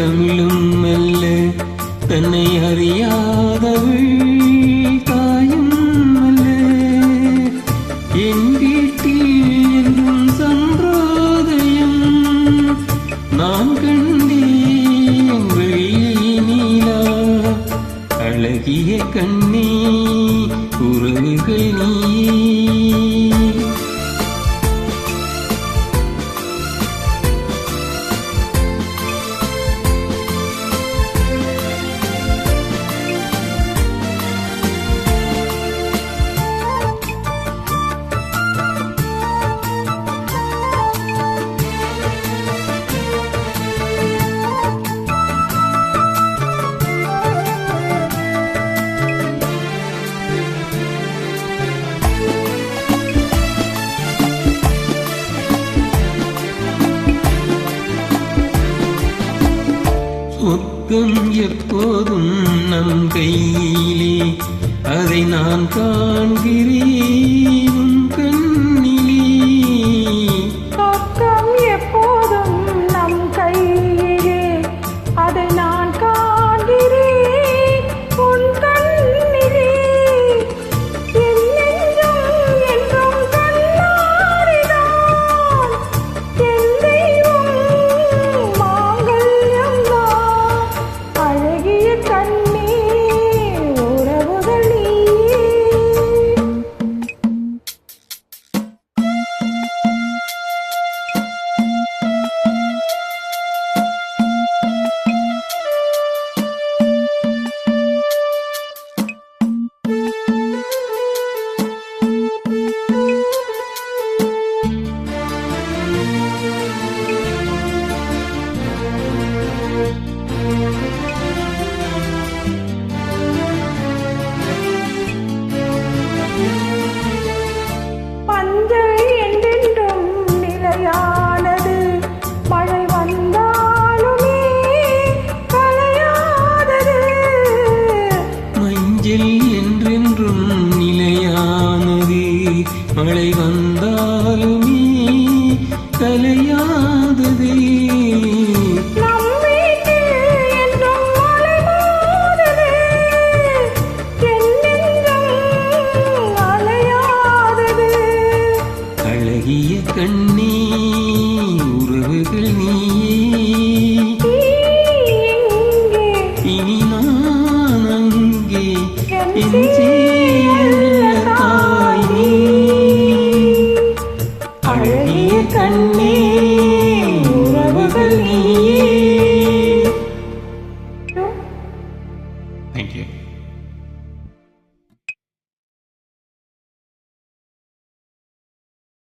தமிழும் அல்ல தன்னை அறியாதவள் தாயும் அல்ல. என் வீட்டில் என்றும் சம்பிரதாயம் நான் கண்டேன் வெள்ளி நீலா. அழகிய கண்ணே உறவுகள் நீ. சொர்க்கம் எப்போதும் நம் கையிலே அதை நான் காண்கிறேன் உன் கண்ணிலே. சொர்க்கம் எப்போதும் நம் கையிலே அதை நான் காண்கிறேன் உன் கண்ணிலே. என்னென்றும் என்றும் கண்ணாடிதான் என் தெய்வம் மாங்கல்யம் தான். அழகிய கண்ணே உறவுகள் நீயே. பஞ்சை என்றென்றும் நிலையானது மழை வந்தாலுமே கலையாதது. மஞ்சள் என்றென்றும் நிலையானது மழை வந்தாலும்